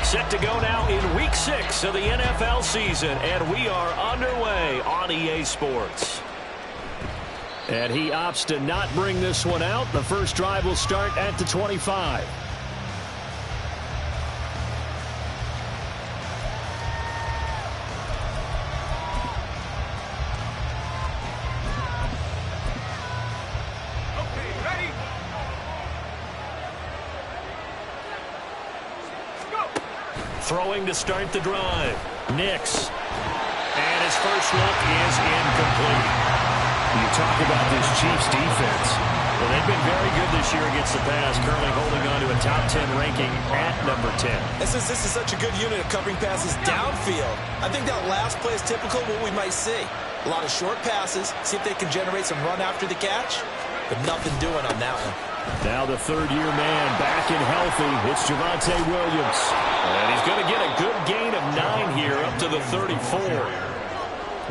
Set to go now in Week 6 of the NFL season, and we are underway on EA Sports. And he opts to not bring this one out. The first drive will start at the 25. Throwing to start the drive. Nix. And his first look is incomplete. You talk about this Chiefs defense. Well, they've been very good this year against the pass, currently holding on to a top 10 ranking at number 10. And since this is such a good unit of covering passes downfield, I think that last play is typical of what we might see. A lot of short passes, see if they can generate some run after the catch, but nothing doing on that one. Now the third-year man back and healthy. It's Javonte Williams. And he's going to get a good gain of 9 here up to the 34.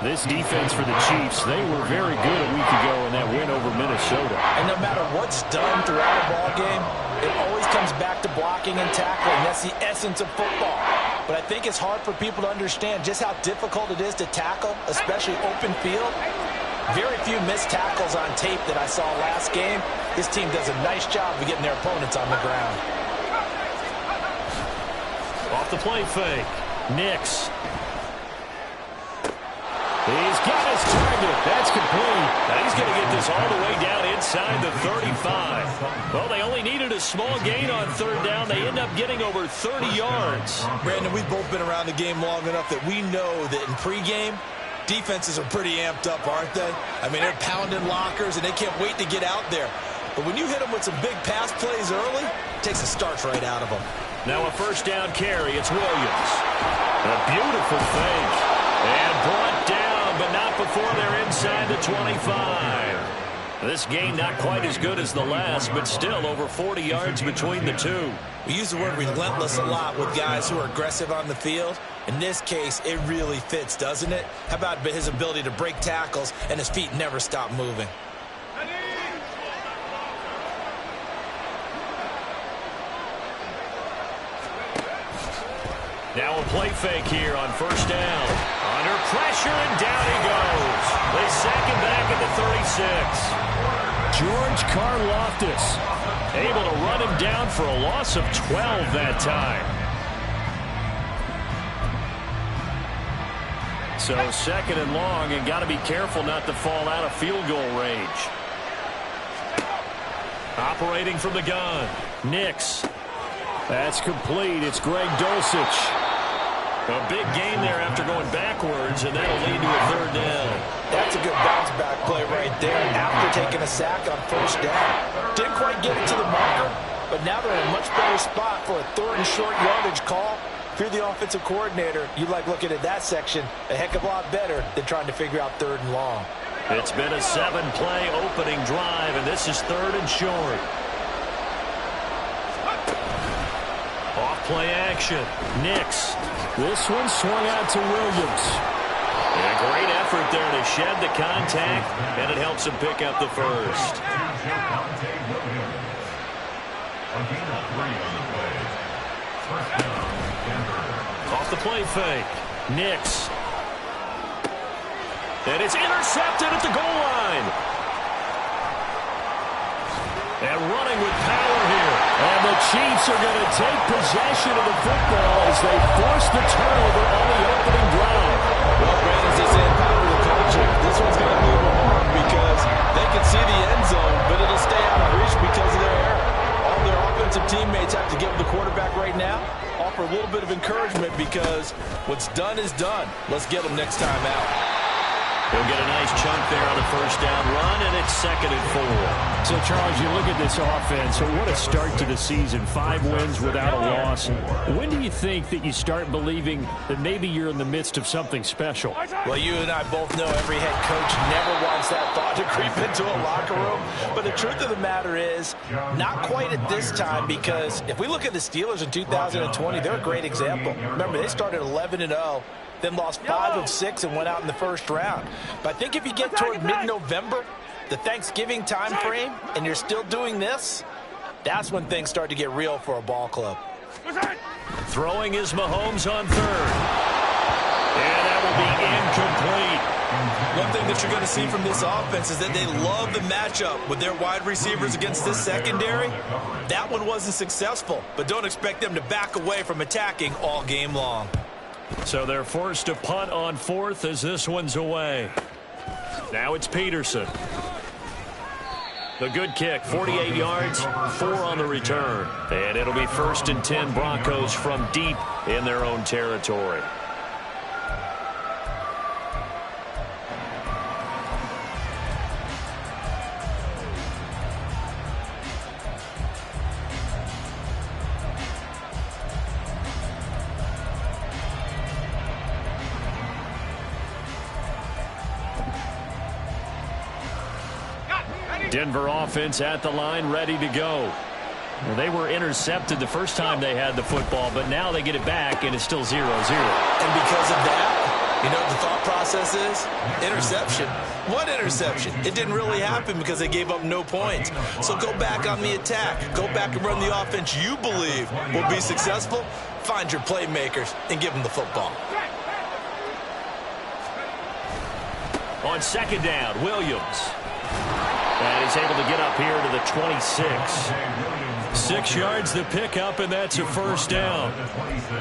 This defense for the Chiefs, they were very good a week ago in that win over Minnesota. And no matter what's done throughout a ball game, it always comes back to blocking and tackling. That's the essence of football. But I think it's hard for people to understand just how difficult it is to tackle, especially open field. Very few missed tackles on tape that I saw last game. This team does a nice job of getting their opponents on the ground. Off the play fake. Nix. He's got his target. That's complete. Now he's going to get this all the way down inside the 35. Well, they only needed a small gain on third down. They end up getting over 30 yards. Brandon, we've both been around the game long enough that we know that in pregame, defenses are pretty amped up, aren't they? I mean, they're pounding lockers, and they can't wait to get out there. But when you hit them with some big pass plays early, it takes the starch right out of them. Now a first down carry. It's Williams. A beautiful fake. And brought down, but not before they're inside the 25. This game not quite as good as the last, but still over 40 yards between the two. We use the word relentless a lot with guys who are aggressive on the field. In this case, it really fits, doesn't it? How about his ability to break tackles and his feet never stop moving? Now a play fake here on first down. Under pressure, and down he goes. They sack him back at the 36. George Karlaftis able to run him down for a loss of 12 that time. So second and long, and got to be careful not to fall out of field goal range. Operating from the gun. Nix. That's complete. It's Greg Dulcich. A big gain there after going backwards, and that'll lead to a third down. That's a good bounce-back play right there after taking a sack on first down. Didn't quite get it to the marker, but now they're in a much better spot for a third and short yardage call. If you're the offensive coordinator, you like looking at that section a heck of a lot better than trying to figure out third and long. It's been a 7-play opening drive, and this is third and short. Off-play action. Nix. This one swung out to Williams. And a great effort there to shed the contact, and it helps him pick up the first. Off the play fake. Nix. And it's intercepted at the goal line. And running with power here. And the Chiefs are going to take possession of the football as they force the turnover on the opening drive. Well, Brandon, as they say in popular culture, this one's going to leave a mark because they can see the end zone, but it'll stay out of reach because of their error. All their offensive teammates have to give the quarterback right now, offer a little bit of encouragement because what's done is done. Let's get them next time out. He'll get a nice chunk there on the first down run, and it's 2nd and 4. So, Charles, you look at this offense, so what a start to the season. 5 wins without a loss. When do you think that you start believing that maybe you're in the midst of something special? Well, you and I both know every head coach never wants that thought to creep into a locker room. But the truth of the matter is, not quite at this time, because if we look at the Steelers in 2020, they're a great example. Remember, they started 11-0. Then lost 5 of 6 and went out in the first round. But I think if you get toward mid-November, the Thanksgiving time frame, and you're still doing this, that's when things start to get real for a ball club. Throwing is Mahomes on third. And that will be incomplete. One thing that you're going to see from this offense is that they love the matchup with their wide receivers against this secondary. That one wasn't successful, but don't expect them to back away from attacking all game long. So they're forced to punt on fourth as this one's away. Now it's Peterson. The good kick, 48 yards, 4 on the return. And it'll be 1st and 10 Broncos from deep in their own territory. Denver offense at the line, ready to go. Well, they were intercepted the first time they had the football, but now they get it back, and it's still 0-0. And because of that, you know what the thought process is? Interception. What interception? It didn't really happen because they gave up no points. So go back on the attack. Go back and run the offense you believe will be successful. Find your playmakers and give them the football. On second down, Williams. And he's able to get up here to the 26. 6 yards the pickup, and that's a first down.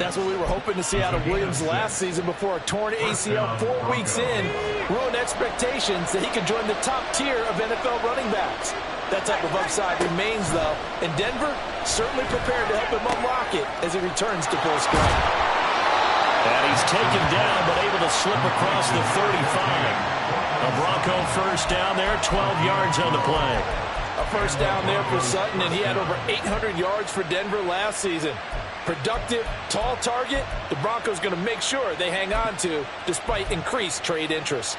That's what we were hoping to see out of Williams last season before a torn ACL 4 weeks in. Ruined expectations that he could join the top tier of NFL running backs. That type of upside remains, though, and Denver certainly prepared to help him unlock it as he returns to full strength. And he's taken down, but able to slip across the 35. A Bronco first down there, 12 yards on the play. A first down there for Sutton, and he had over 800 yards for Denver last season. Productive, tall target, the Broncos going to make sure they hang on to despite increased trade interest.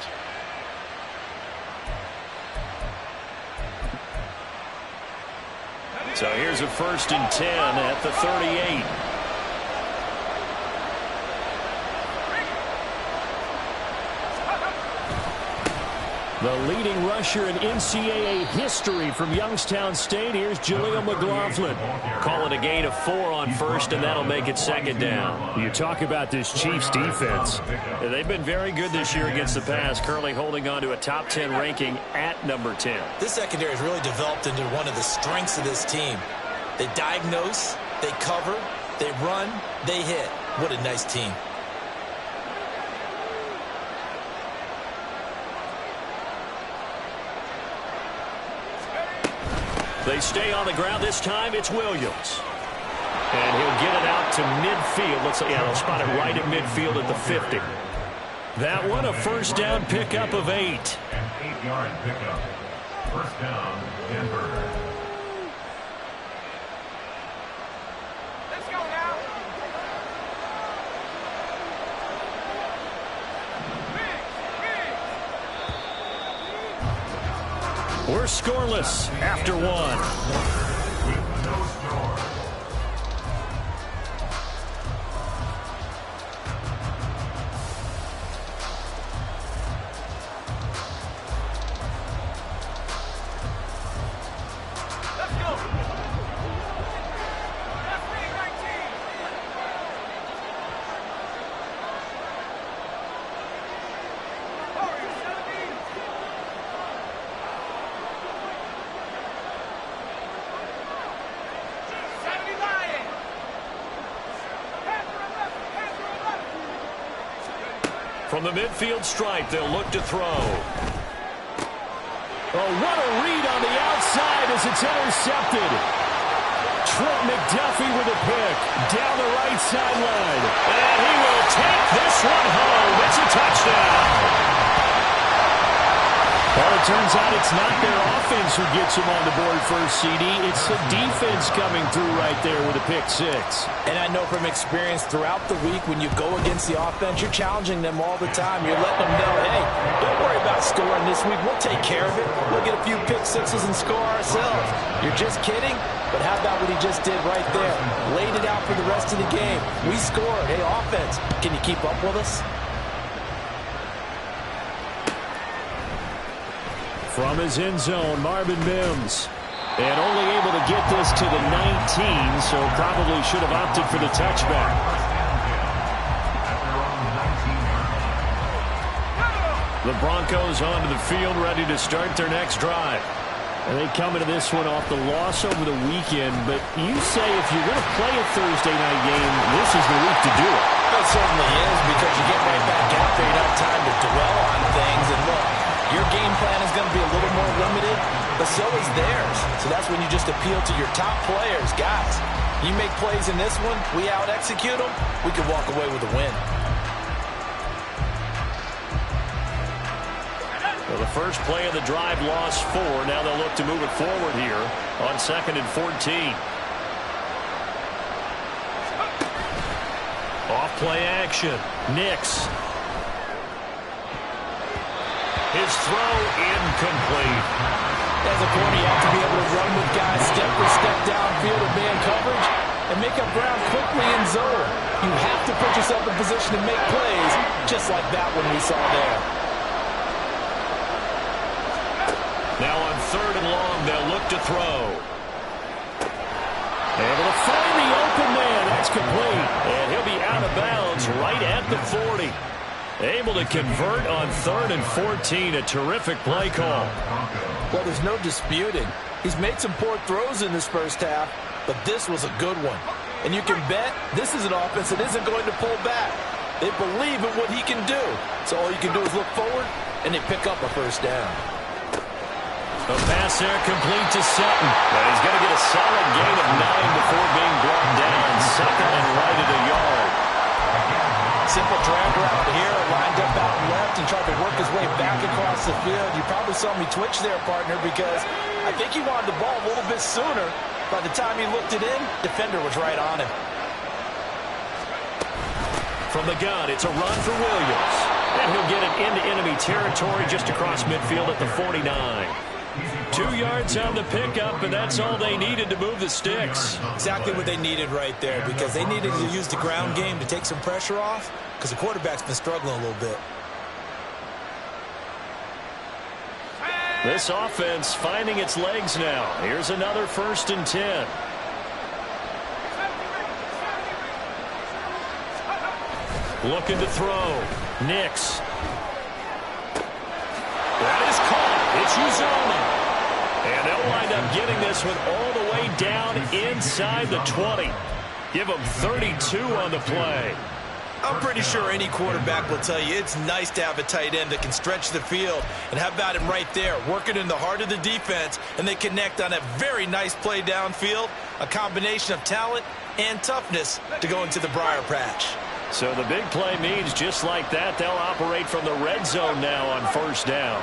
So here's a 1st and 10 at the 38. The leading rusher in NCAA history from Youngstown State. Here's JayO McLaughlin. Call it a gain of 4 on first, and that'll make it second down. You talk about this Chiefs defense. They've been very good this year against the pass, currently holding on to a top 10 ranking at number 10. This secondary has really developed into one of the strengths of this team. They diagnose, they cover, they run, they hit. What a nice team. They stay on the ground. This time it's Williams. And he'll get it out to midfield. Let's say, yeah, they'll spot it right at midfield at the 50. That one, a first down pickup of 8. An 8-yard pickup. First down, Denver. Let's go now. We're scoreless after 1. With no score. From the midfield stripe, they'll look to throw. Oh, what a read on the outside as it's intercepted. Trent McDuffie with a pick down the right sideline. And he will take this one home. It's a touchdown. Well, it turns out it's not their offense who gets them on the board first, CD. It's the defense coming through right there with a pick 6. And I know from experience throughout the week when you go against the offense, you're challenging them all the time. You're letting them know, hey, don't worry about scoring this week. We'll take care of it. We'll get a few pick 6s and score ourselves. You're just kidding? But how about what he just did right there? Laid it out for the rest of the game. We scored. Hey, offense, can you keep up with us? From his end zone, Marvin Mims. And only able to get this to the 19, so probably should have opted for the touchback. The Broncos onto the field, ready to start their next drive. And they come into this one off the loss over the weekend, but you say if you're going to play a Thursday night game, this is the week to do it. It certainly is, because you get right back out there, you have time to dwell on things. And look, your game plan is going to be a little more limited, but so is theirs. So that's when you just appeal to your top players. Guys, you make plays in this one, we out-execute them, we can walk away with a win. Well, the first play of the drive lost 4. Now they'll look to move it forward here on 2nd and 14. Off-play action. Nix. His throw incomplete. As a corner, you have to be able to run with guys step for step downfield or man coverage and make up ground quickly in zone. You have to put yourself in position to make plays, just like that one we saw there. Now on 3rd and long, they'll look to throw. Able to find the open man. That's complete. And he'll be out of bounds right at the 40. Able to convert on 3rd and 14. A terrific play call. Well, there's no disputing. He's made some poor throws in this first half, but this was a good one. And you can bet this is an offense that isn't going to pull back. They believe in what he can do. So all you can do is look forward, and they pick up a first down. A pass there complete to Sutton. And he's going to get a solid gain of 9 before being brought down. 2nd and right at a yard. Simple drag route here, lined up out left and tried to work his way back across the field. You probably saw me twitch there, partner, because I think he wanted the ball a little bit sooner. By the time he looked it in, defender was right on him. From the gun, it's a run for Williams. And he'll get it into enemy territory just across midfield at the 49. 2 yards on the pickup, and that's all they needed to move the sticks. Exactly what they needed right there, because they needed to use the ground game to take some pressure off, because the quarterback's been struggling a little bit. This offense finding its legs now. Here's another 1st and 10. Looking to throw. Nix. That is caught. It's Uzoma. And they'll wind up getting this one all the way down inside the 20. Give them 32 on the play. I'm pretty sure any quarterback will tell you it's nice to have a tight end that can stretch the field. And how about him right there, working in the heart of the defense, and they connect on a very nice play downfield, a combination of talent and toughness to go into the briar patch. So the big play means just like that, they'll operate from the red zone now on 1st down.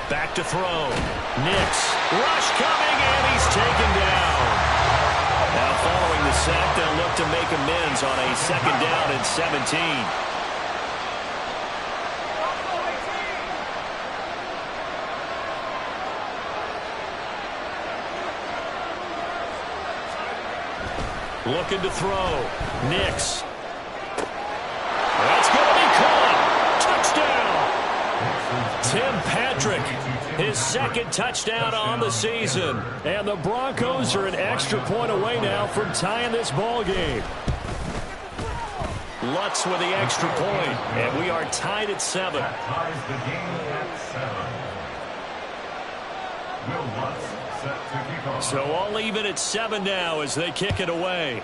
Back to throw. Nix. Rush coming, and he's taken down. Now following the sack, they'll look to make amends on a 2nd down and 17. Looking to throw. Nix. That's going to be caught. Touchdown. Tim Patrick, his 2nd touchdown on the season. And the Broncos are an extra point away now from tying this ball game. Lutz with the extra point, and we are tied at 7. That ties the game at 7. Will Lutz set to kick off. So all even at 7 now as they kick it away.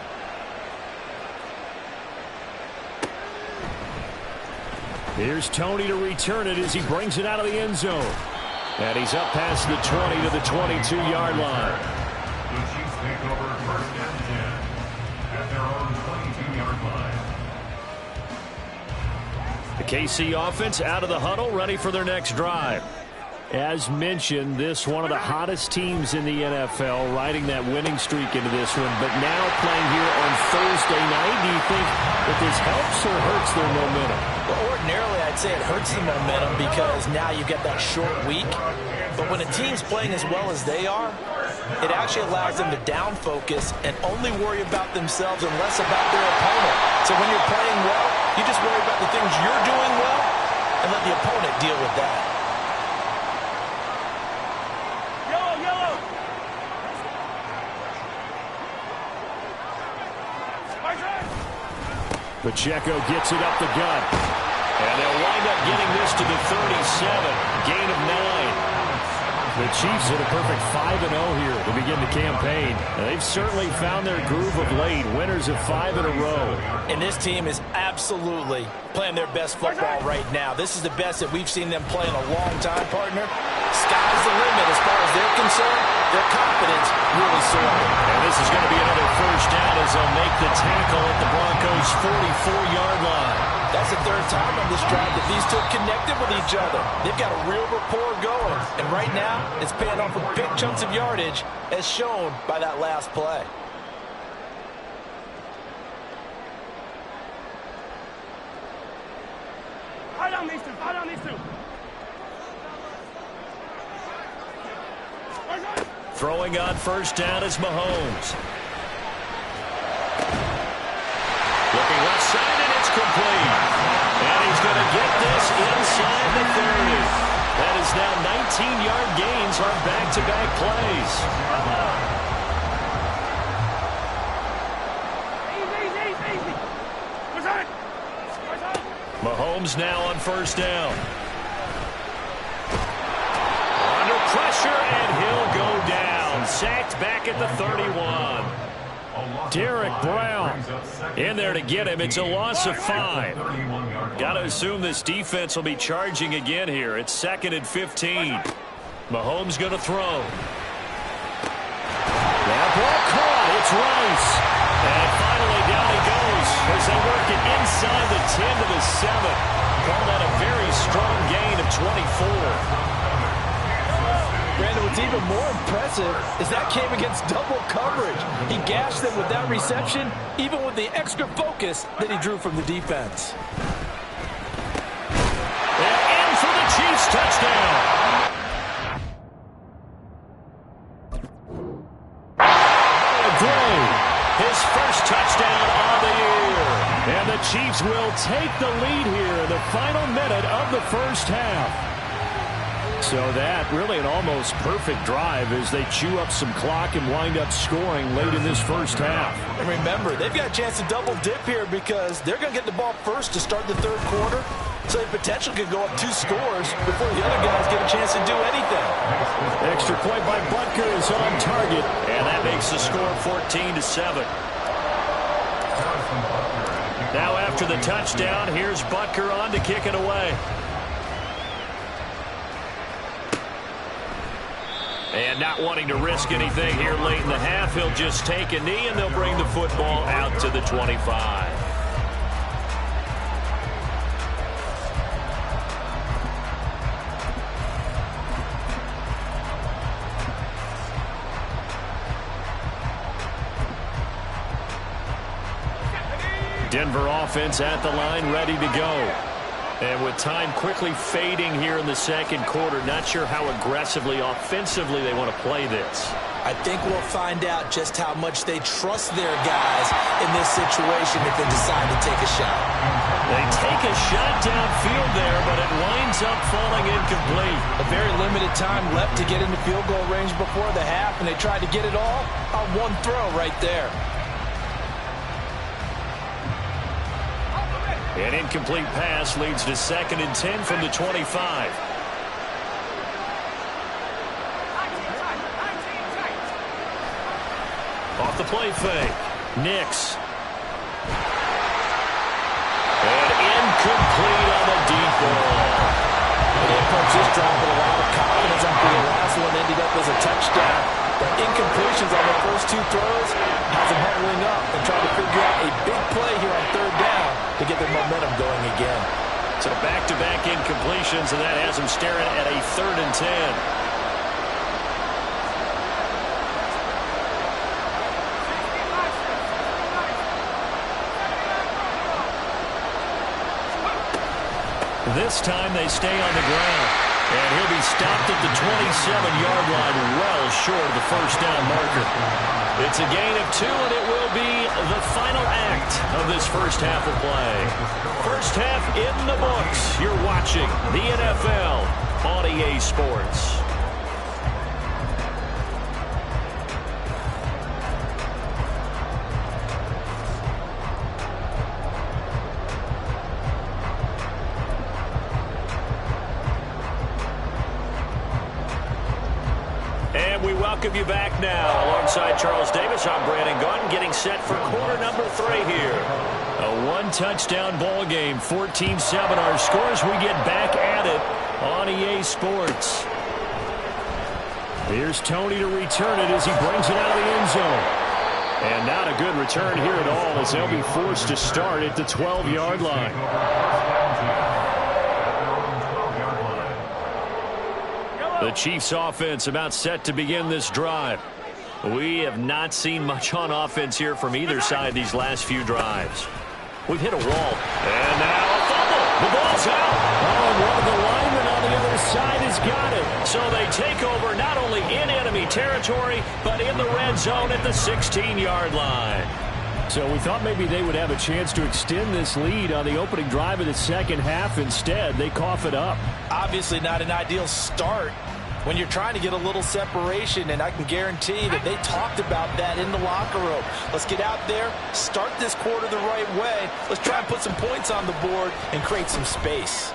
Here's Tony to return it as he brings it out of the end zone. And he's up past the 20 to the 22-yard line. The Chiefs take over 1st and 10 at their own 22-yard line. The KC offense out of the huddle, ready for their next drive. As mentioned, this one of the hottest teams in the NFL, riding that winning streak into this one, but now playing here on Thursday night. Do you think that this helps or hurts their momentum? Well, ordinarily, I'd say it hurts the momentum because now you get that short week. But when a team's playing as well as they are, it actually allows them to down focus and only worry about themselves and less about their opponent. So when you're playing well, you just worry about the things you're doing well and let the opponent deal with that. Pacheco gets it up the gut. And they'll wind up getting this to the 37. Gain of 9. The Chiefs hit a perfect 5-0 here to begin the campaign. They've certainly found their groove of late. Winners of 5 in a row. And this team is absolutely playing their best football right now. This is the best that we've seen them play in a long time, partner. Sky's the limit as far as they're concerned. Their confidence really soaring. And this is going to be another first down as they'll make the tackle at the Broncos' 44-yard line. That's the third time on this drive that these two have connected with each other. They've got a real rapport going. And right now, it's paying off with big chunks of yardage, as shown by that last play. Fight on these two. Fight on these two. Throwing on first down is Mahomes. Looking left side, and it's complete. And he's going to get this inside the 30. That is now 19-yard gains on back-to-back plays. Easy. Mahomes now on first down. Under pressure, and he'll go down. Sacked back at the 31. Derek Brown in there to get him. It's a loss of 5. Got to assume this defense will be charging again here. It's 2nd and 15. Mahomes going to throw. That ball caught. It's Rice. And finally down he goes as they work it inside the 10 to the 7. Call that a very strong gain of 24. Brandon, what's even more impressive is that came against double coverage. He gashed them with that reception, even with the extra focus that he drew from the defense. And in for the Chiefs touchdown. Gray, his first touchdown on the year. And the Chiefs will take the lead here in the final minute of the first half. So that really an almost perfect drive as they chew up some clock and wind up scoring late in this first half. And remember, they've got a chance to double dip here because they're going to get the ball first to start the third quarter. So they potentially could go up 2 scores before the other guys get a chance to do anything. Extra point by Butker is on target, and that makes the score 14-7. Now after the touchdown, here's Butker on to kick it away. And not wanting to risk anything here late in the half, he'll just take a knee, and they'll bring the football out to the 25. Denver offense at the line, ready to go. And with time quickly fading here in the second quarter, not sure how aggressively, offensively they want to play this. I think we'll find out just how much they trust their guys in this situation if they decide to take a shot. They take a shot downfield there, but it winds up falling incomplete. A very limited time left to get into field goal range before the half, and they tried to get it all on one throw right there. An incomplete pass leads to 2nd and 10 from the 25. Off the play fake. Nix. And incomplete on the deep ball. The coach just dropped with a lot of confidence after the last one ended up as a touchdown. But incompletions on the first 2 throws has them huddling up and trying to figure out a big play here on 3rd down to get their momentum going again. So back-to-back incompletions, and that has them staring at a 3rd and 10. This time they stay on the ground. And he'll be stopped at the 27-yard line, well short of the first down marker. It's a gain of 2, and it will be the final act of this first half of play. First half in the books. You're watching the NFL on EA Sports. We welcome you back now. Alongside Charles Davis, I'm Brandon Gunn, getting set for quarter number 3 here. A one-touchdown ball game, 14-7 our scores. We get back at it on EA Sports. Here's Tony to return it as he brings it out of the end zone. And not a good return here at all, as they'll be forced to start at the 12-yard line. The Chiefs offense about set to begin this drive. We have not seen much on offense here from either side these last few drives. We've hit a wall. And now a fumble. The ball's out. Oh, one of the linemen on the other side has got it. So they take over not only in enemy territory, but in the red zone at the 16-yard line. So we thought maybe they would have a chance to extend this lead on the opening drive of the second half. Instead, they cough it up. Obviously not an ideal start when you're trying to get a little separation, and I can guarantee that they talked about that in the locker room. Let's get out there, start this quarter the right way. Let's try and put some points on the board and create some space.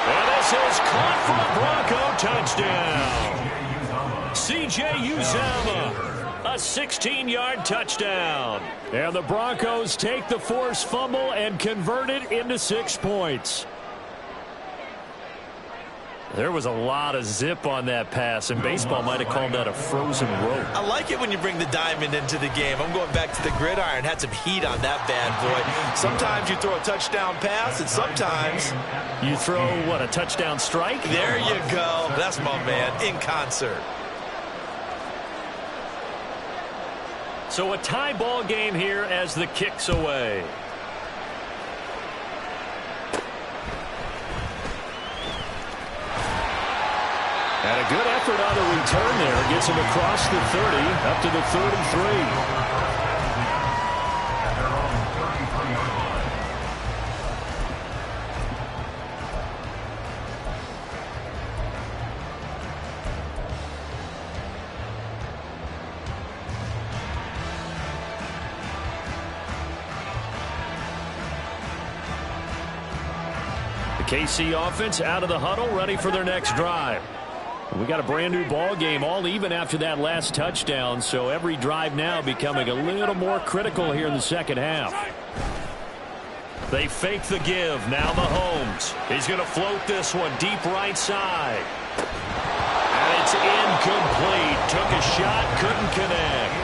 And this is caught for a Bronco touchdown. C.J. Uzomah, a 16-yard touchdown. And the Broncos take the forced fumble and convert it into 6 points. There was a lot of zip on that pass, and baseball might have called that a frozen rope. I like it when you bring the diamond into the game. I'm going back to the gridiron. Had some heat on that bad boy. Sometimes you throw a touchdown pass, and sometimes you throw, what, a touchdown strike? There you go. That's my man, in concert. So a tie ball game here as the kick's away. And a good effort on the return there. Gets him across the 30, up to the 33. The KC offense out of the huddle, ready for their next drive. We got a brand new ball game, all even after that last touchdown, so every drive now becoming a little more critical here in the second half. They fake the give. Now Mahomes. He's going to float this one deep right side. And it's incomplete. Took a shot, couldn't connect.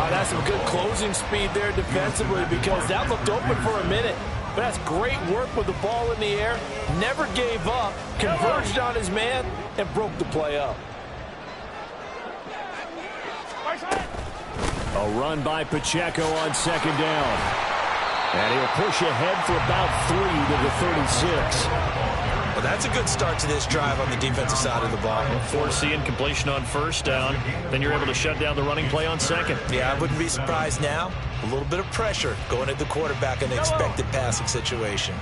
That's some good closing speed there defensively, because that looked open for a minute. But that's great work with the ball in the air. Never gave up, converged on his man, and broke the play up. A run by Pacheco on second down. And he'll push ahead for about 3 to the 36. Well, that's a good start to this drive on the defensive side of the ball. Force the incompletion on first down. Then you're able to shut down the running play on second. Yeah, I wouldn't be surprised now. A little bit of pressure going at the quarterback in an expected passing situation.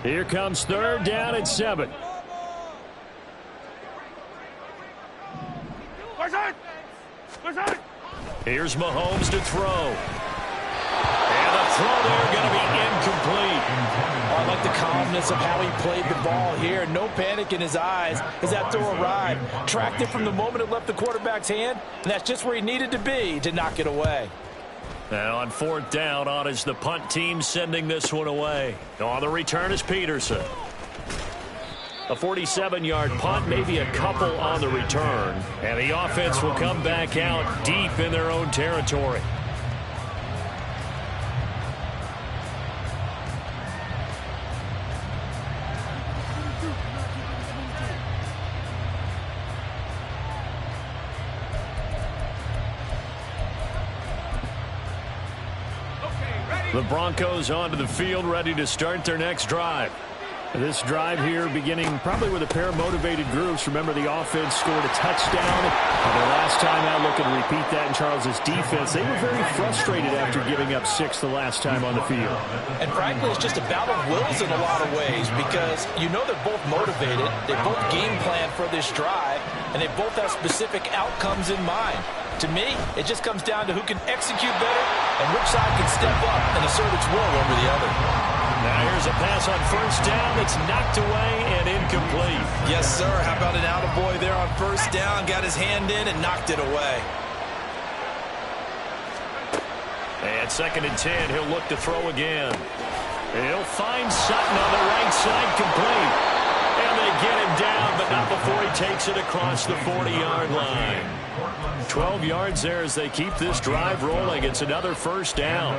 Here comes third down and 7. Here's Mahomes to throw. And the throw there going to be incomplete. I like the calmness of how he played the ball here. No panic in his eyes as that throw arrived. Tracked it from the moment it left the quarterback's hand, and that's just where he needed to be to knock it away. Now on fourth down, on is the punt team sending this one away. On the return is Peterson. A 47-yard punt, maybe a couple on the return. And the offense will come back out deep in their own territory. The Broncos onto the field, ready to start their next drive. This drive here beginning probably with a pair of motivated groups. Remember, the offense scored a touchdown. Their last time out, looking to repeat that in Charles's defense. They were very frustrated after giving up 6 the last time on the field. And frankly, it's just a battle of wills in a lot of ways because you know they're both motivated. They both game plan for this drive, and they both have specific outcomes in mind. To me, it just comes down to who can execute better and which side can step up and assert its will over the other. Now here's a pass on first down. It's knocked away and incomplete. Yes, sir. How about an attaboy there on first down? Got his hand in and knocked it away. And 2nd and 10. He'll look to throw again. He'll find Sutton on the right side, complete. And they get him down, but not before he takes it across the 40-yard line. 12 yards there as they keep this drive rolling. It's another first down.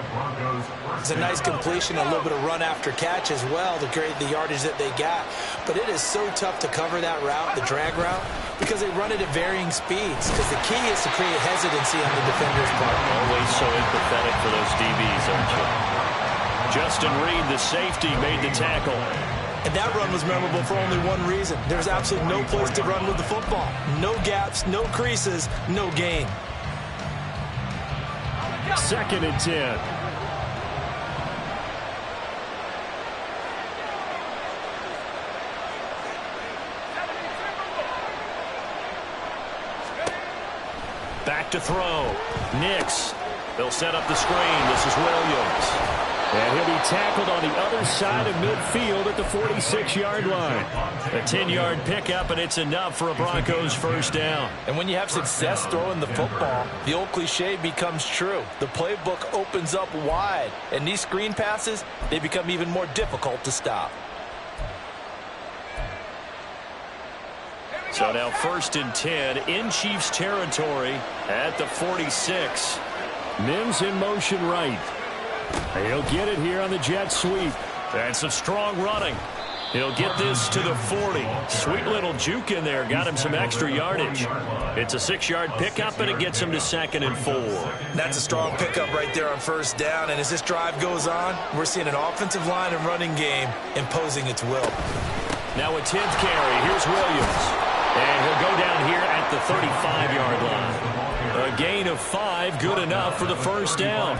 It's a nice completion, a little bit of run after catch as well to create the yardage that they got. But it is so tough to cover that route, the drag route, because they run it at varying speeds. Because the key is to create hesitancy on the defender's part. Always so empathetic for those DBs, aren't you? Justin Reed, the safety, made the tackle. And that run was memorable for only one reason. There's absolutely no place to run with the football. No gaps, no creases, no gain. 2nd and 10. Back to throw. Nix. They'll set up the screen. This is Williams. And he'll be tackled on the other side of midfield at the 46-yard line. A 10-yard pickup, and it's enough for a Broncos first down. And when you have success throwing the football, the old cliche becomes true. The playbook opens up wide, and these screen passes, they become even more difficult to stop. So now 1st and 10 in Chiefs territory at the 46. Mims in motion right. He'll get it here on the jet sweep. And some strong running. He'll get this to the 40. Sweet little juke in there. Got him some extra yardage. It's a 6-yard pickup, and it gets him to 2nd and 4. That's a strong pickup right there on first down. And as this drive goes on, we're seeing an offensive line and running game imposing its will. Now a 10th carry. Here's Williams. And he'll go down here at the 35-yard line. A gain of 5, good enough for the first down.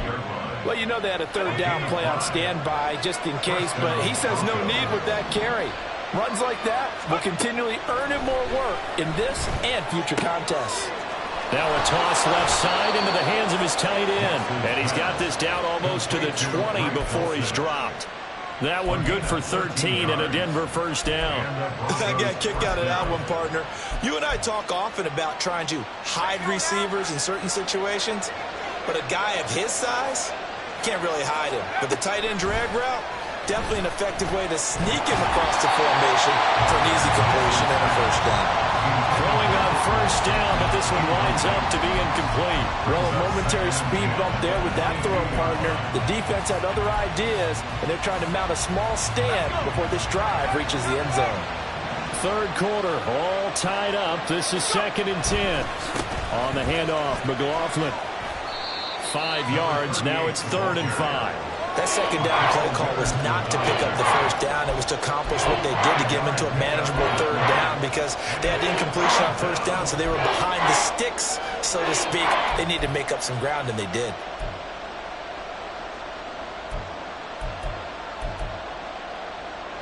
Well, you know they had a 3rd down play on standby just in case, but he says no need with that carry. Runs like that will continually earn him more work in this and future contests. Now a toss left side into the hands of his tight end. And he's got this down almost to the 20 before he's dropped. That one good for 13 and a Denver first down. I got a kick out of that one, partner. You and I talk often about trying to hide receivers in certain situations, but a guy of his size can't really hide him. But the tight end drag route, definitely an effective way to sneak him across the formation for an easy completion and a first down. Throwing on first down, but this one winds up to be incomplete. Well, a momentary speed bump there with that throw, partner. The defense had other ideas, and they're trying to mount a small stand before this drive reaches the end zone. 3rd quarter, all tied up. This is 2nd and 10. On the handoff, McLaughlin. 5 yards. Now it's 3rd and 5. That 2nd down play call was not to pick up the first down. It was to accomplish what they did to get them into a manageable 3rd down because they had incompletion on first down, so they were behind the sticks, so to speak. They needed to make up some ground, and they did.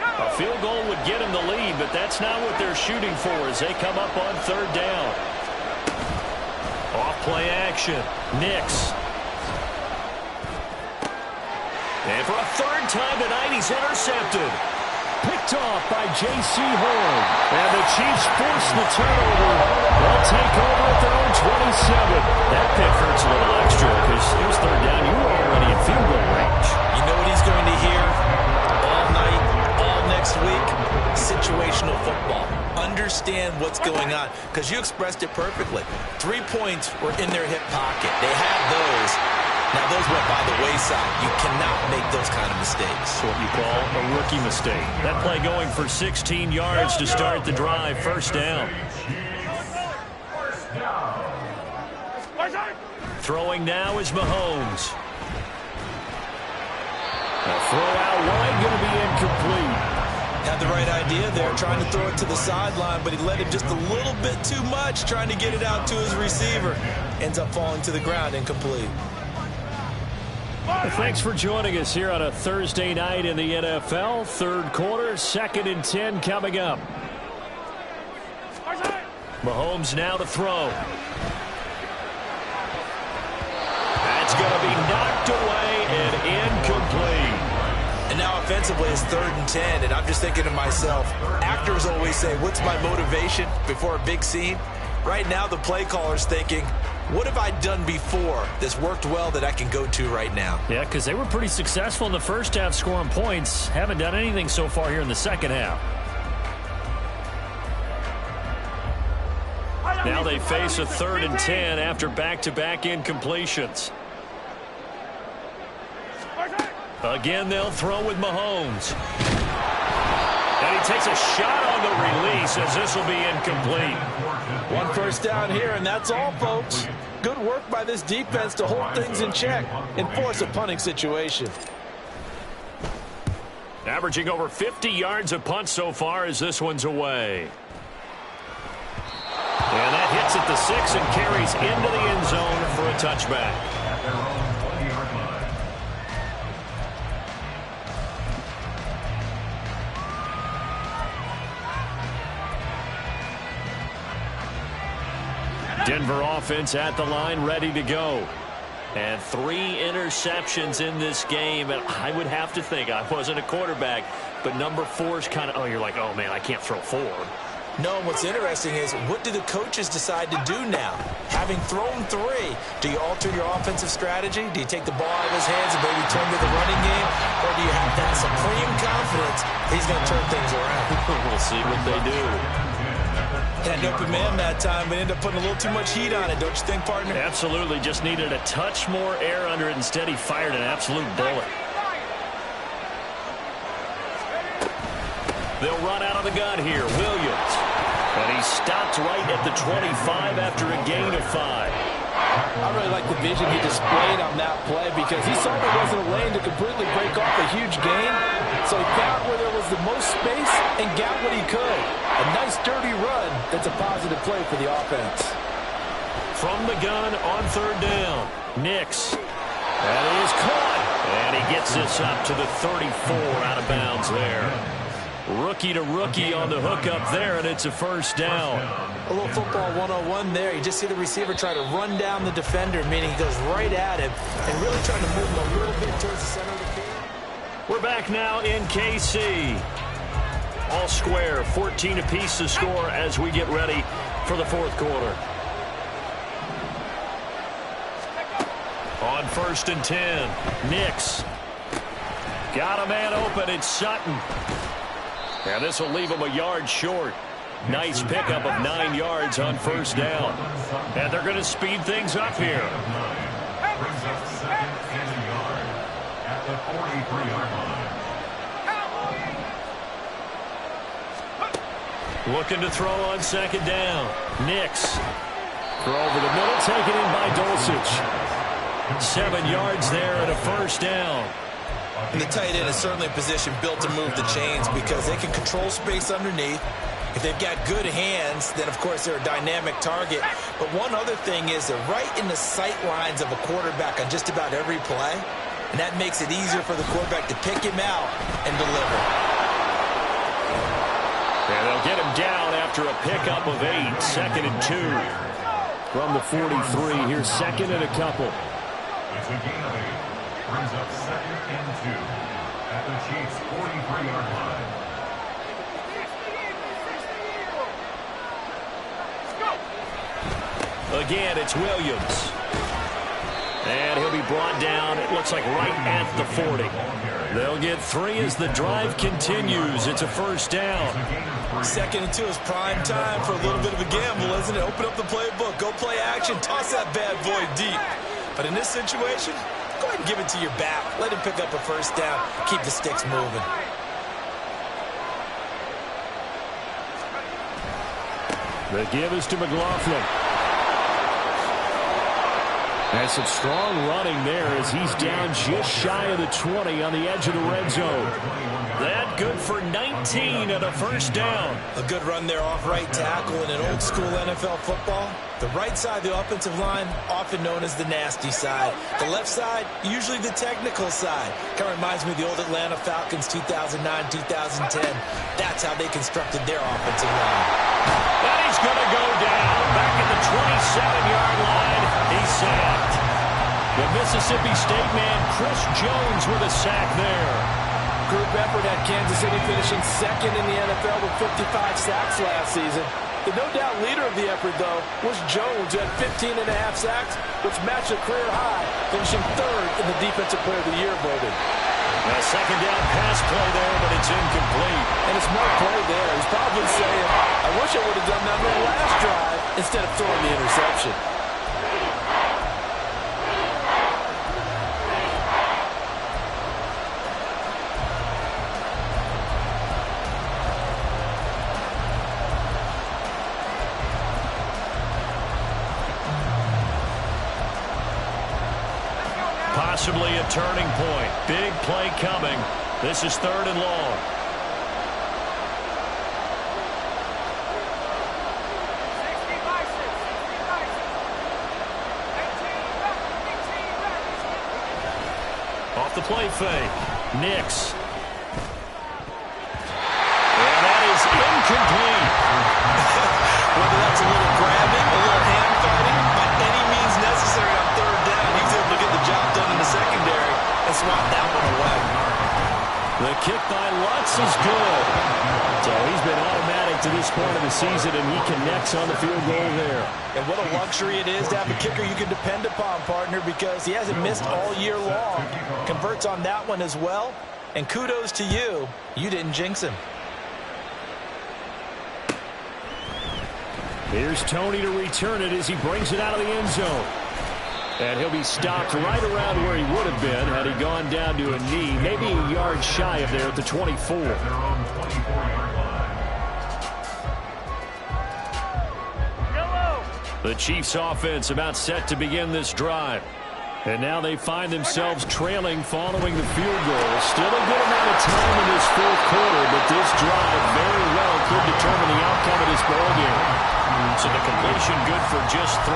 A field goal would get them the lead, but that's not what they're shooting for as they come up on 3rd down. Off play action. Nix. And for a 3rd time tonight, he's intercepted. Picked off by J.C. Horn. And the Chiefs force the turnover. They'll take over at their own 27. That pick hurts a little extra because it was 3rd down. You were already in field goal range. You know what he's going to hear all night, all next week? Situational football. Understand what's going on because you expressed it perfectly. 3 points were in their hip pocket. They had those. Now, those went by the wayside. You cannot make those kind of mistakes. What you call a rookie mistake. That play going for 16 yards to start the drive. First down. Throwing now is Mahomes. A throw out wide, going to be incomplete. Had the right idea there, trying to throw it to the sideline, but he let it just a little bit too much, trying to get it out to his receiver. Ends up falling to the ground, incomplete. Well, thanks for joining us here on a Thursday night in the NFL. Third quarter, 2nd and 10 coming up. Mahomes now to throw. That's going to be knocked away and incomplete. And now offensively it's 3rd and 10, and I'm just thinking to myself, actors always say, what's my motivation before a big scene? Right now the play caller's thinking, what have I done before that's worked well that I can go to right now? Yeah, because they were pretty successful in the first half scoring points. Haven't done anything so far here in the second half. Now they face a 3rd and 10 after back-to-back incompletions. Again, they'll throw with Mahomes. And he takes a shot on the release as this will be incomplete. 1 first down here, and that's all, folks. Good work by this defense to hold things in check and force a punting situation. Averaging over 50 yards a punt so far as this one's away. And that hits at the 6 and carries into the end zone for a touchback. Denver offense at the line, ready to go. And 3 interceptions in this game. And I would have to think, I wasn't a quarterback, but number 4's kind of, you're like, oh, man, I can't throw 4. No, what's interesting is, what do the coaches decide to do now? Having thrown 3, do you alter your offensive strategy? Do you take the ball out of his hands and maybe turn to the running game? Or do you have that supreme confidence he's going to turn things around? We'll see what they do. Had an open man that time, but ended up putting a little too much heat on it, don't you think, partner? Absolutely. Just needed a touch more air under it. Instead, he fired an absolute bullet. They'll run out of the gun here. Williams. And he stopped right at the 25 after a gain of 5. I really like the vision he displayed on that play because he saw there wasn't a lane to completely break off a huge gain. So he found where there was the most space and got what he could. A nice dirty run that's a positive play for the offense. From the gun on 3rd down. Nix. That is caught. And he gets this up to the 34 out of bounds there. Rookie to rookie on the hookup there, and it's a 1st down. A little football 101 there. You just see the receiver try to run down the defender, meaning he goes right at him and really trying to move him a little bit towards the center of the field. We're back now in KC. All square, 14 apiece to score as we get ready for the 4th quarter. On 1st and 10, Nix. Got a man open, it's Sutton. And this will leave him a yard short. Nice pickup of 9 yards on 1st down. And they're going to speed things up here. Brings up 2nd and a yard at the 43-yard line. Looking to throw on 2nd down. Nix. Throw over the middle, taken in by Dulcich. 7 yards there and a 1st down. And the tight end is certainly a position built to move the chains because they can control space underneath. If they've got good hands, then of course they're a dynamic target. But one other thing is they're right in the sight lines of a quarterback on just about every play. And that makes it easier for the quarterback to pick him out and deliver. And they'll get him down after a pickup of 8. 2nd and 2. From the 43, here's 2nd and a couple. It's a gain of 8. Brings up 2nd and 2 at the Chiefs' 43-yard line. Again, it's Williams. And he'll be brought down, it looks like right at the 40. They'll get 3 as the drive continues. It's a 1st down. 2nd and 2 is prime time for a little bit of a gamble, isn't it? Open up the playbook, go play action, toss that bad boy deep. But in this situation, go ahead and give it to your back. Let him pick up a 1st down. Keep the sticks moving. The give is to McLaughlin. And some strong running there as he's down just shy of the 20 on the edge of the red zone. That good for 19 and a first down. A good run there off right tackle in an old-school NFL football. The right side of the offensive line, often known as the nasty side. The left side, usually the technical side. Kind of reminds me of the old Atlanta Falcons 2009-2010. That's how they constructed their offensive line. And he's going to go down back at the 27-yard line. He's sacked. The Mississippi State man, Chris Jones, with a sack there. Group effort had Kansas City finishing second in the NFL with 55 sacks last season. The no-doubt leader of the effort, though, was Jones, who had 15 and a half sacks, which matched a career high, finishing third in the Defensive Player of the Year voting. A second down pass play there, but it's incomplete. And a smart play there. He's probably saying, I wish I would have done that on the last drive instead of throwing the interception. Possibly a turning point. Big play coming. This is 3rd and long. Off the play fake. Nix. And that is incomplete. Whether that's a little grabbing, a little hand fighting, by any means necessary on 3rd down, he was able to get the job done in the secondary and swat that one away. The kick by Lutz is good. So he's been automatic to this point of the season, and he connects on the field goal there. And what a luxury it is to have a kicker you can depend upon, partner, because he hasn't missed all year long. Converts on that one as well. And kudos to you. You didn't jinx him. Here's Tony to return it as he brings it out of the end zone. And he'll be stopped right around where he would have been had he gone down to a knee, maybe a yard shy of there at the 24. The Chiefs offense about set to begin this drive. And now they find themselves trailing following the field goal. Still a good amount of time in this 4th quarter, but this drive very well could determine the outcome of this ballgame. So the completion good for just 3.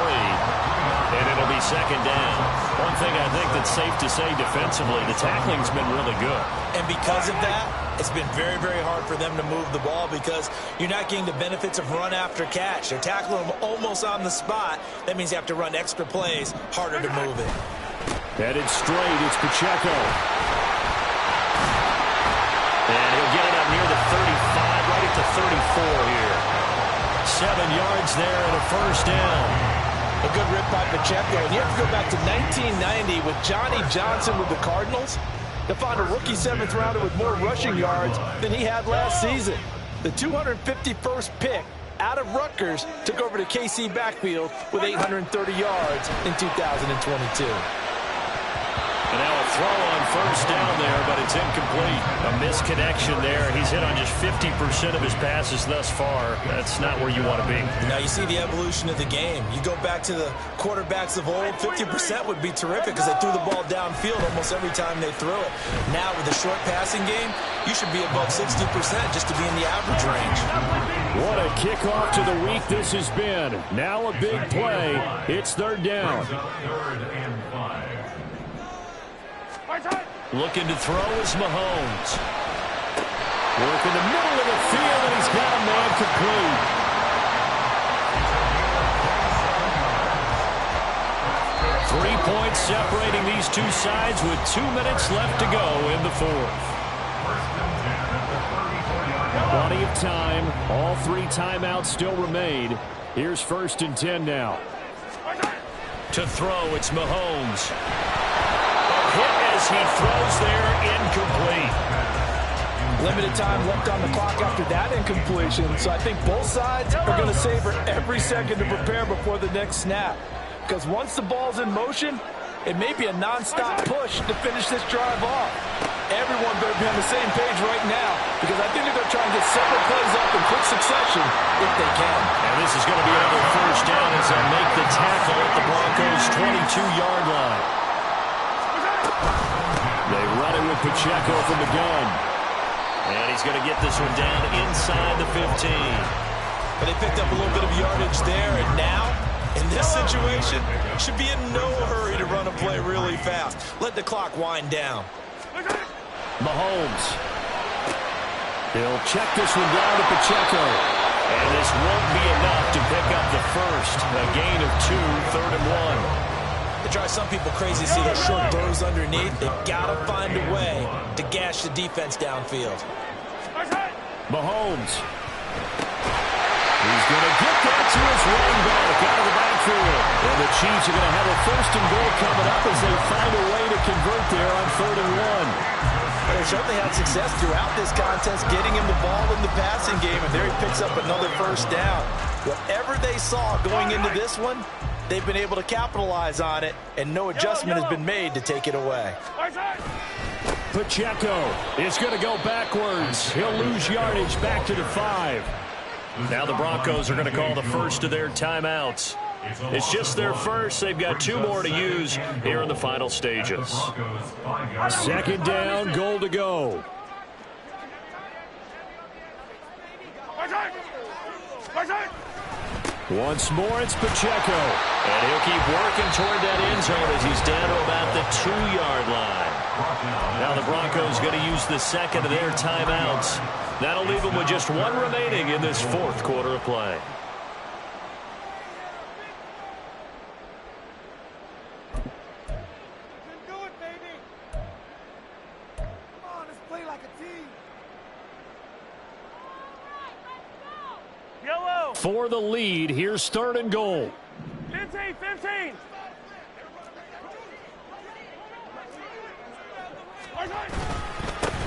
And it'll be 2nd down. One thing I think that's safe to say defensively, the tackling's been really good. And because of that, it's been very, very hard for them to move the ball because you're not getting the benefits of run after catch. They're tackling them almost on the spot. That means you have to run extra plays, harder to move it. Headed straight, it's Pacheco. And he'll get it up near the 35, right at the 34 here. 7 yards there and a first down. A good rip by Pacheco. And you have to go back to 1990 with Johnny Johnson with the Cardinals to find a rookie 7th rounder with more rushing yards than he had last season. The 251st pick out of Rutgers took over the KC backfield with 830 yards in 2022. And now a throw on first down there, but it's incomplete. A misconnection there. He's hit on just 50% of his passes thus far. That's not where you want to be. Now you see the evolution of the game. You go back to the quarterbacks of old, 50% would be terrific because they threw the ball downfield almost every time they threw it. Now with the short passing game, you should be above 60% just to be in the average range. What a kickoff to the week this has been. Now a big play. It's 3rd down. Looking to throw is Mahomes. Work in the middle of the field, and he's got a man complete. Three points separating these two sides with 2 minutes left to go in the 4th. Plenty of time. All 3 timeouts still remain. Here's 1st and 10 now. To throw, it's Mahomes. Hit as he throws there, incomplete. Limited time left on the clock after that incompletion, so I think both sides are going to savor every second to prepare before the next snap. Because once the ball's in motion, It may be a non-stop push to finish this drive off. Everyone better be on the same page right now because I think they're going to try and get several plays up in quick succession if they can. And this is going to be another first down as they make the tackle at the Broncos' 22-yard line. They run it with Pacheco from the gun. And he's going to get this one down inside the 15. But they picked up a little bit of yardage there, and now, in this situation, should be in no hurry to run a play really fast. Let the clock wind down. Mahomes. He'll check this one down to Pacheco. And this won't be enough to pick up the first. A gain of 2, 3rd and 1. It drives some people crazy to see those short throws underneath. They've got to find a way to gash the defense downfield. Mahomes. He's going to get that to his running back out of the backfield. And the Chiefs are going to have a 1st and goal coming up as they find a way to convert there on 3rd and 1. They certainly had success throughout this contest, getting him the ball in the passing game, and there he picks up another first down. Whatever they saw going into this one, they've been able to capitalize on it, and no adjustment has been made to take it away. Pacheco is going to go backwards. He'll lose yardage back to the 5. Now the Broncos are going to call the first of their timeouts. It's just their first. They've got 2 more to use here in the final stages. 2nd down, goal to go. Once more, it's Pacheco. And he'll keep working toward that end zone as he's down to about the 2-yard line. Now the Broncos going to use the 2nd of their timeouts. That'll leave them with just 1 remaining in this 4th quarter of play. For the lead, here's 3rd and goal. 15.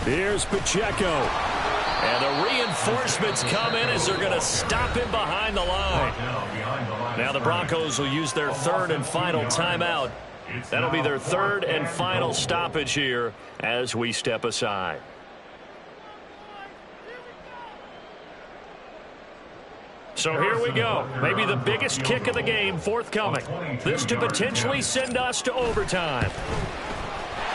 Here's Pacheco. And the reinforcements come in as they're going to stop him behind the line. Now the Broncos will use their 3rd and final timeout. That'll be their 3rd and final stoppage here as we step aside. So here we go. Maybe the biggest kick of the game forthcoming. This to potentially send us to overtime.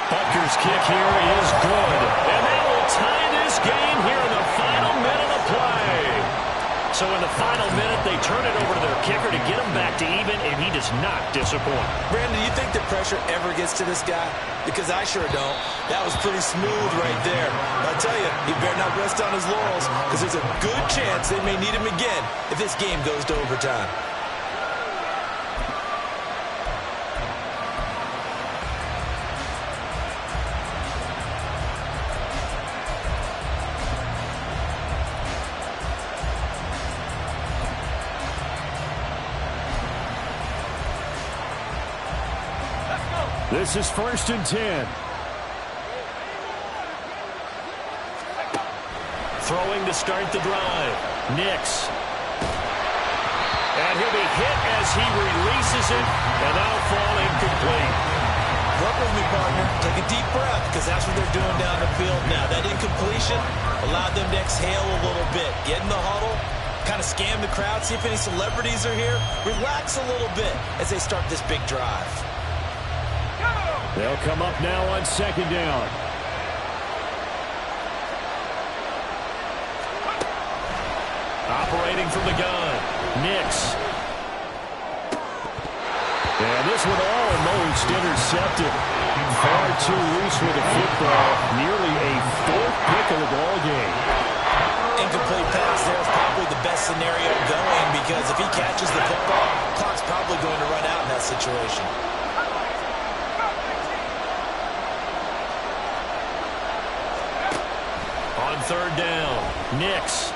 Butker's kick here is good. And that will tie this game here in the final minute of play. So in the final minute, they turn it over to their kicker to get him back to even, and he does not disappoint. Brandon, do you think the pressure ever gets to this guy? Because I sure don't. That was pretty smooth right there. I'll tell you, he better not rest on his laurels because there's a good chance they may need him again if this game goes to overtime. This is 1st and 10. Throwing to start the drive. Nix. And he'll be hit as he releases it, and that'll fall incomplete. Work with me, partner. Take a deep breath, because that's what they're doing down the field now. That incompletion allowed them to exhale a little bit. Get in the huddle, kind of scan the crowd, see if any celebrities are here. Relax a little bit as they start this big drive. They'll come up now on 2nd down. Operating from the gun. Nix. And this one almost intercepted. Far too loose with the football. Nearly a 4th pick of the ball game. Incomplete pass there is probably the best scenario going because if he catches the football, clock's probably going to run out in that situation. On 3rd down, Nix.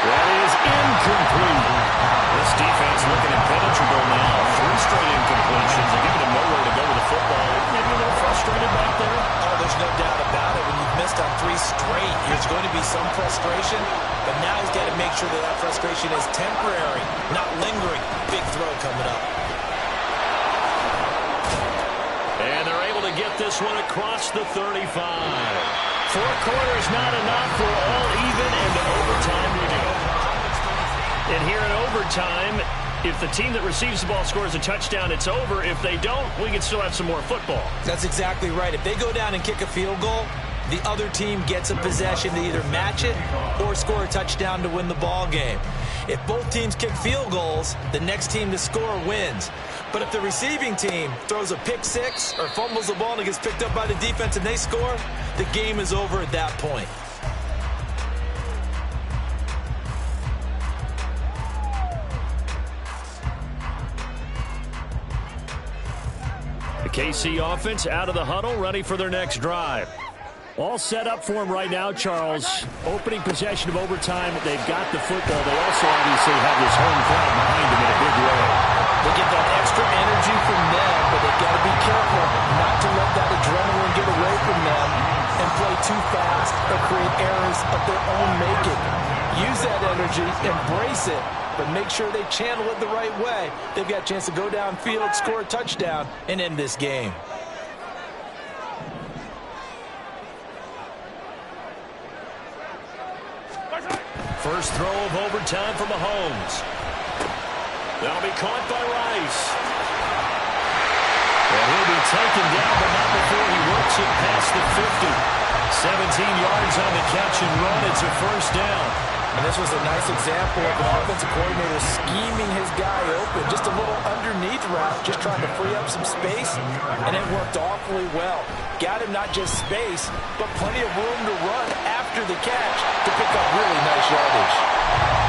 That is incomplete. This defense looking impenetrable now. 3 straight incompletions. They're giving him nowhere to go with the football. Maybe a little frustrated back there. Oh, there's no doubt about it. When you've missed on 3 straight, there's going to be some frustration. But now he's got to make sure that that frustration is temporary, not lingering. Big throw coming up. this one across the 35. 4 quarters not enough. We're all even, and to overtime we go. And here in overtime, if the team that receives the ball scores a touchdown, it's over. If they don't, we can still have some more football. That's exactly right. If they go down and kick a field goal, the other team gets a possession to either match it or score a touchdown to win the ball game. If both teams kick field goals, the next team to score wins. But if the receiving team throws a pick six or fumbles the ball and it gets picked up by the defense and they score, the game is over at that point. The KC offense out of the huddle, ready for their next drive. All set up for him right now, Charles. Opening possession of overtime. They've got the football. They also obviously have this home crowd behind them in a big way. They get that extra energy from them, but they've got to be careful not to let that adrenaline get away from them and play too fast or create errors of their own making. Use that energy, embrace it, but make sure they channel it the right way. They've got a chance to go downfield, score a touchdown, and end this game. First throw of overtime for Mahomes. That'll be caught by Rice. And he'll be taken down, but not before he works it past the 50. 17 yards on the catch and run. It's a first down. And this was a nice example of an offensive coordinator scheming his guy open. Just a little underneath route, just trying to free up some space, and it worked awfully well. Got him not just space, but plenty of room to run after the catch to pick up really nice yardage.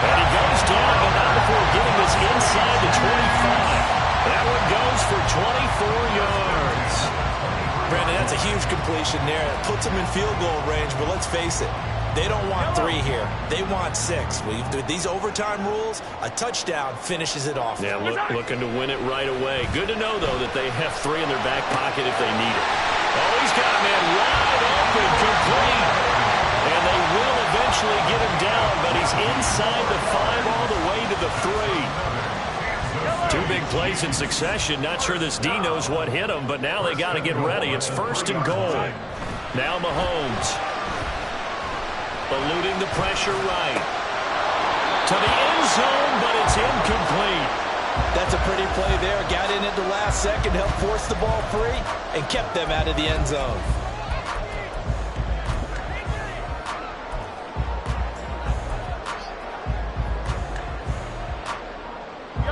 And he goes down, but not before getting this inside the 25. That one goes for 24 yards. Brandon, that's a huge completion there. It puts him in field goal range, but let's face it, they don't want 3 here. They want 6. With these overtime rules, a touchdown finishes it off. Yeah, looking to win it right away. Good to know, though, that they have 3 in their back pocket if they need it. Oh, he's got a man wide open, complete. And they will eventually get him down, but he's inside the 5 all the way to the 3. 2 big plays in succession. Not sure this D knows what hit him, but now they got to get ready. It's first and goal. Now Mahomes. Eluding the pressure right. To the end zone, but it's incomplete. That's a pretty play there. Got in at the last second, helped force the ball free, and kept them out of the end zone.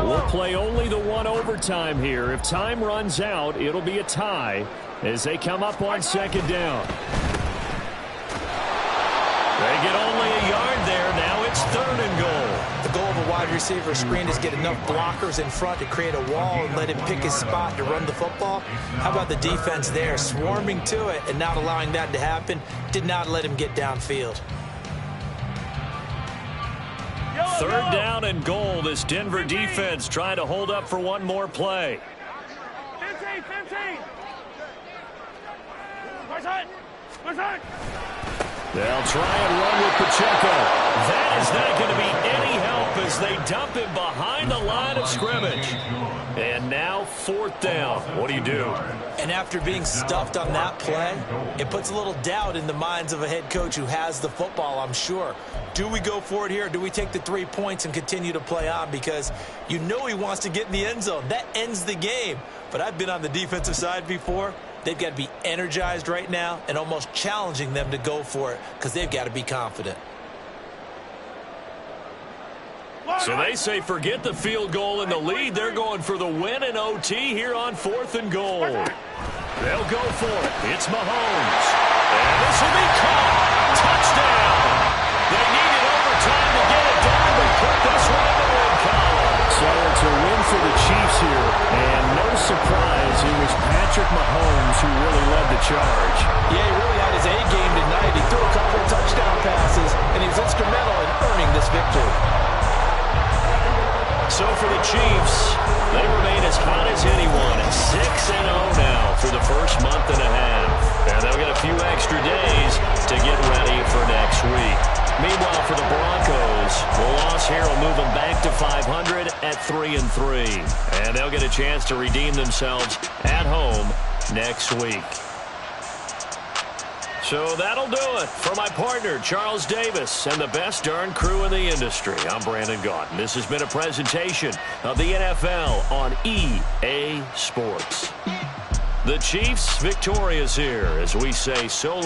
We'll play only the 1 overtime here. If time runs out, it'll be a tie as they come up on second down. They get only a yard there. Now it's 3rd and goal. The goal of a wide receiver screen is get enough blockers in front to create a wall and let him pick his spot to run the football. How about the defense there, swarming to it and not allowing that to happen? Did not let him get downfield. 3rd down and goal. This Denver defense trying to hold up for one more play. 15, 15. Where's that? They'll try and run with Pacheco. That is not going to be any help as they dump him behind the line of scrimmage. And now 4th down. What do you do? And after being stuffed on that play, it puts a little doubt in the minds of a head coach who has the football, I'm sure. Do we go for it here? Or do we take the 3 points and continue to play on? Because you know he wants to get in the end zone. That ends the game. But I've been on the defensive side before. They've got to be energized right now and almost challenging them to go for it because they've got to be confident. So they say forget the field goal and the lead. They're going for the win in OT here on 4th and goal. They'll go for it. It's Mahomes. And this will be caught. Touchdown. They needed overtime to get it done, but put this one in the win column. So it's a win for the Chiefs here. And no surprise, it was Patrick Mahomes who really led the charge. Yeah, he really had his A game tonight. He threw a couple of touchdown passes, and he was instrumental in earning this victory. So for the Chiefs, they remain as hot as anyone at 6-0 now for the first month and a half. And they'll get a few extra days to get ready for next week. Meanwhile, for the Broncos, the loss here will move them back to 500 at 3-3. And they'll get a chance to redeem themselves at home next week. So that'll do it for my partner, Charles Davis, and the best darn crew in the industry. I'm Brandon Gaudin. This has been a presentation of the NFL on EA Sports. The Chiefs victorious here as we say so long.